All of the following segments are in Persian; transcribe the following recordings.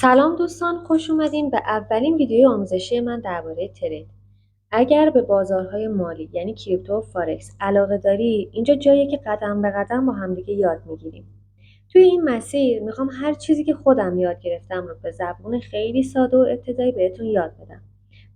سلام دوستان، خوش اومدین به اولین ویدیوی آموزشی من درباره ترید. اگر به بازارهای مالی یعنی کریپتو و فارکس علاقه داری، اینجا جاییه که قدم به قدم با همدیگه یاد میگیریم. توی این مسیر میخوام هر چیزی که خودم یاد گرفتم رو به زبون خیلی ساده و ابتدایی بهتون یاد بدم.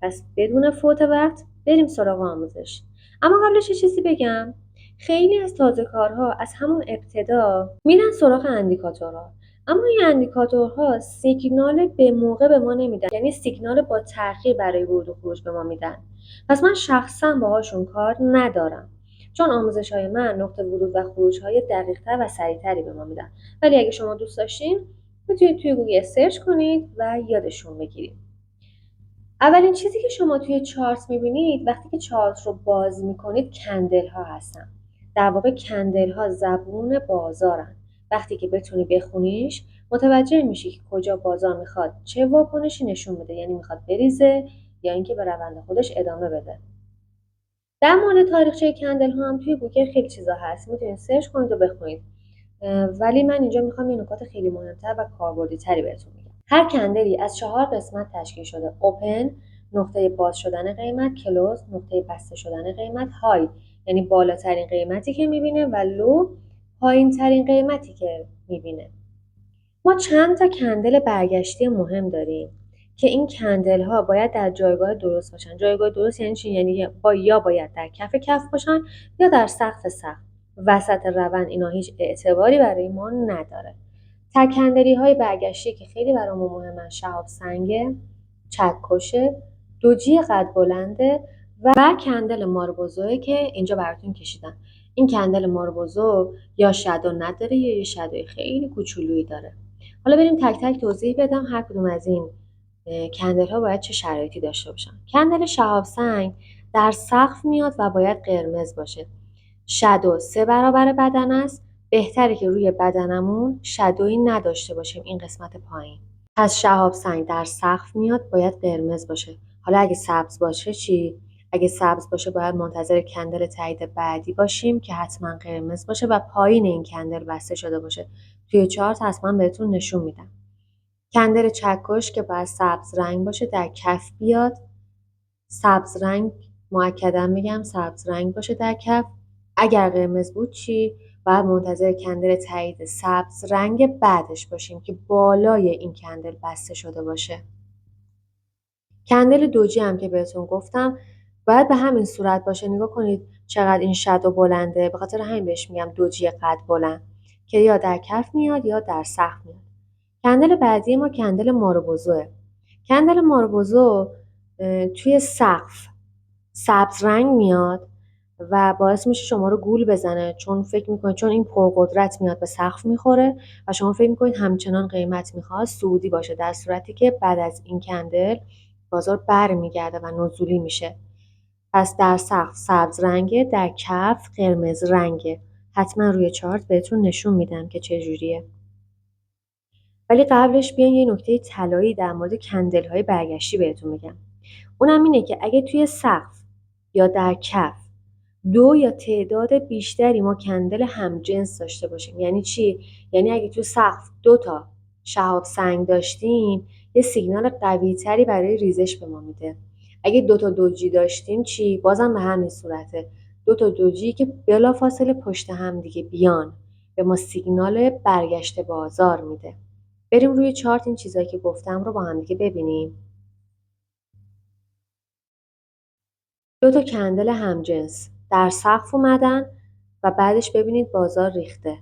پس بدون فوت وقت بریم سراغ آموزش. اما قبلش یه چیزی بگم. خیلی از تازه‌کارها از همون ابتدا میرن سراغ اندیکاتورها، اما این اندیکاتورها سیگنال به موقع به ما نمیدن، یعنی سیگنال با تأخیر برای ورود و خروج به ما میدن. پس من شخصا باهاشون کار ندارم، چون آموزش‌های من نقطه ورود و خروج‌های دقیق‌تر و سریع‌تری به ما میدن. ولی اگه شما دوست داشتین میتونید توی گوگل سرچ کنید و یادشون بگیرید. اولین چیزی که شما توی چارت میبینید وقتی که چارت رو باز میکنید کندل ها هستن. در واقع کندل ها زبون بازارن. وقتی که بتونی بخونیش متوجه میشی که کجا بازار میخواد چه واکنشی نشون بده، یعنی میخواد بریزه یا اینکه به روند خودش ادامه بده. در مورد تاریخچه کندل ها هم توی گوگل خیلی چیزا هست، میتونید سرچ کنید و بخونید. ولی من اینجا میخوام یه نکات خیلی مهمتر و کاربردی تری بهتون میگم. هر کندلی از 4 قسمت تشکیل شده: اوپن، نقطه باز شدن قیمت، کلوز، نقطه بسته شدن قیمت، های یعنی بالاترین قیمتی که میبینه و لو پایین ترین قیمتی که میبینه. ما چند تا کندل برگشتی مهم داریم که این کندل ها باید در جایگاه درست باشن. جایگاه درست یعنی چی؟ یعنی یا باید در کف باشن یا در سقف سقف. وسط روند اینا هیچ اعتباری برای ما نداره. تکندلی های برگشتی که خیلی برامون مهمن: شهاب سنگه، چکشه، دوجی قد بلنده و کندل ماربوزوه که اینجا براتون کشیدم. این کندل ماربوزو یا شادو نداره یا یه شادوی خیلی کوچولویی داره. حالا بریم تک تک توضیح بدم هر کدوم از این کندل ها باید چه شرایطی داشته باشن. کندل شهاب سنگ در سقف میاد و باید قرمز باشه. شادو 3 برابر بدن است. بهتره که روی بدنمون شادویی نداشته باشیم این قسمت پایین. پس شهاب سنگ در سقف میاد باید قرمز باشه. حالا اگه سبز باشه چی؟ اگه سبز باشه باید منتظر کندل تایید بعدی باشیم که حتما قرمز باشه و پایین این کندل بسته شده باشه. توی چارت حتما بهتون نشون میدم. کندل چکش که باید سبز رنگ باشه، در کف بیاد. سبز رنگ، مؤکدا میگم سبز رنگ باشه در کف. اگر قرمز بود چی؟ باید منتظر کندل تایید سبز رنگ بعدش باشیم که بالای این کندل بسته شده باشه. کندل دوجی هم که بهتون گفتم باید به همین صورت باشه. نگاه کنید چقدر این شادو بلنده، به خاطر همین بهش میگم دوجی قد بلند که یا در کف میاد یا در سقف میاد. کندل بعدی ما کندل ماربوزوه. کندل ماربوزو توی سقف سبز رنگ میاد و باعث میشه شما رو گول بزنه، چون فکر میکنید چون این پرقدرت میاد به سقف میخوره و شما فکر میکنید همچنان قیمت میخواد صعودی باشه، در صورتی که بعد از این کندل بازار برمیگرده و نزولی میشه. پس در سقف سبز رنگه، در کف قرمز رنگه. حتما روی چارت بهتون نشون میدم که چه جوریه. ولی قبلش بیاین یه نکته طلایی در مورد کندل های برگشتی بهتون میگم. اونم اینه که اگه توی سقف یا در کف 2 یا تعداد بیشتری ما کندل همجنس داشته باشیم. یعنی چی؟ یعنی اگه تو سقف 2 تا شهاب سنگ داشتیم یه سیگنال قوی تری برای ریزش به ما میده. اگه 2 تا دوجی داشتیم چی؟ بازم به همین صورته. 2 تا دوجی که بلافاصله پشت هم دیگه بیان به ما سیگنال برگشت بازار میده. بریم روی چارت این چیزایی که گفتم رو با هم دیگه ببینیم. 2 تا کندل همجنس در سقف اومدن و بعدش ببینید بازار ریخته.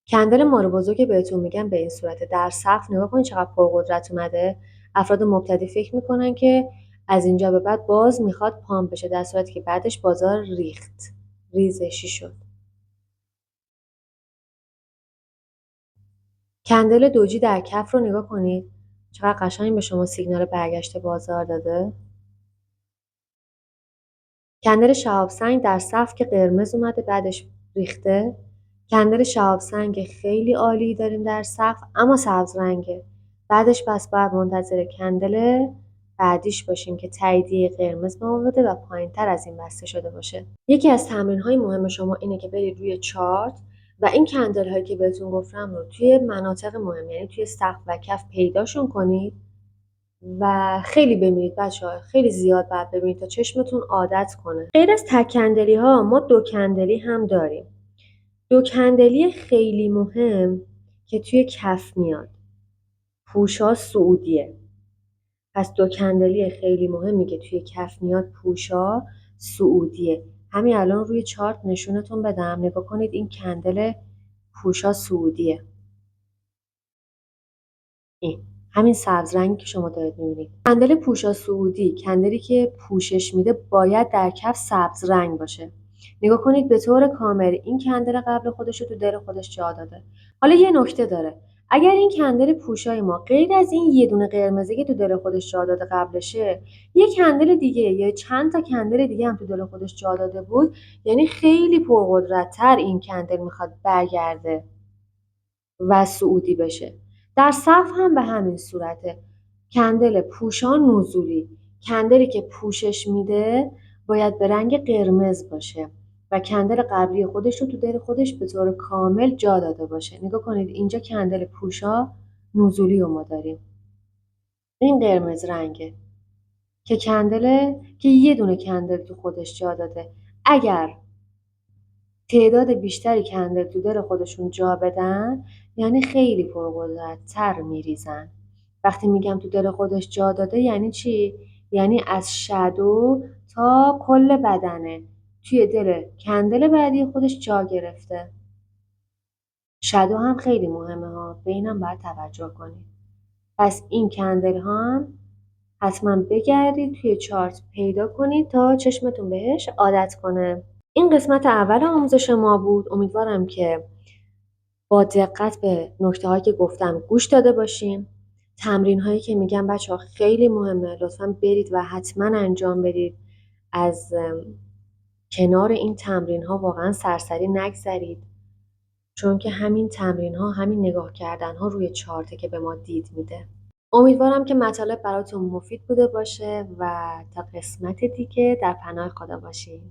کندل ماربوزو که بهتون میگم به این صورته، در سقف نگاه کنید چقدر پرقدرت اومده. افراد مبتدی فکر میکنن که از اینجا به بعد باز میخواد پامپ بشه، در صورتی که بعدش بازار ریخت، ریزشی شد. کندل دوجی در کف رو نگاه کنید چقدر قشنگ به شما سیگنال برگشت بازار داده. کندل شهاب سنگ در سقف که قرمز اومده بعدش ریخته. کندل شهاب سنگ خیلی عالی داریم در سقف اما سبز رنگه. بعدش پس باید منتظر کندل بعدیش باشیم که تاییدیه قرمز به ما بده و پایین تر از این بسته شده باشه. یکی از تمرین‌های مهم شما اینه که برید روی چارت و این کندل هایی که بهتون گفتم رو توی مناطق مهم، یعنی توی سقف و کف پیداشون کنید و خیلی ببینید بچه‌ها، خیلی زیاد باید ببینید تا چشمتون عادت کنه. غیر از تک کندلی ها ما دو کندلی هم داریم. دو کندلی خیلی مهم که توی کف میاد، پوشا سعودیه. پس دو کندلی خیلی مهمی که توی کف میاد پوشا سعودیه. همین الان روی چارت نشونتون بدم، نگاه کنید این کندل پوشا سعودیه. این همین سبز رنگی که شما دارید میبینید. کندل پوشا سعودی، کندلی که پوشش میده باید در کف سبز رنگ باشه. نگاه کنید به طور کامل این کندل قبل خودش رو تو دل خودش جا داده. حالا یه نکته داره، اگر این کندل پوشای ما غیر از این یه دونه قرمزی که تو دل خودش جا داده قبلشه، یه کندل دیگه یا چند تا کندل دیگه هم تو دل خودش جا داده بود، یعنی خیلی پرقدرت‌تر این کندل میخواد برگرده و سعودی بشه. در صف هم به همین صورته. کندل پوشان نزولی، کندلی که پوشش میده باید به رنگ قرمز باشه و کندل قبلی خودش رو تو دل خودش به طور کامل جا داده باشه. نگاه کنید اینجا کندل پوشا نزولی رو ما داریم، این قرمز رنگه که کندله که یه دونه کندل تو خودش جا داده. اگر تعداد بیشتری کندل تو دل خودشون جا بدن، یعنی خیلی پرقدرت‌تر میریزن. وقتی میگم تو دل خودش جا داده یعنی چی؟ یعنی از شادو تا کل بدنه توی دل کندل بعدی خودش جا گرفته. شادو هم خیلی مهمه ها، به اینم باید توجه کنید. پس این کندل ها هم حتما بگردید توی چارت پیدا کنید تا چشمتون بهش عادت کنه. این قسمت اول آموزش ما بود. امیدوارم که با دقت به نکته‌هایی که گفتم گوش داده باشیم. تمرین‌هایی که میگم بچه‌ها خیلی مهمه، لطفاً برید و حتما انجام بدید. از کنار این تمرین‌ها واقعا سرسری نگذرید، چون که همین تمرین‌ها، همین نگاه کردن‌ها روی چارته که به ما دید میده. امیدوارم که مطالب براتون مفید بوده باشه و تا قسمت دیگه در پناه خدا باشید.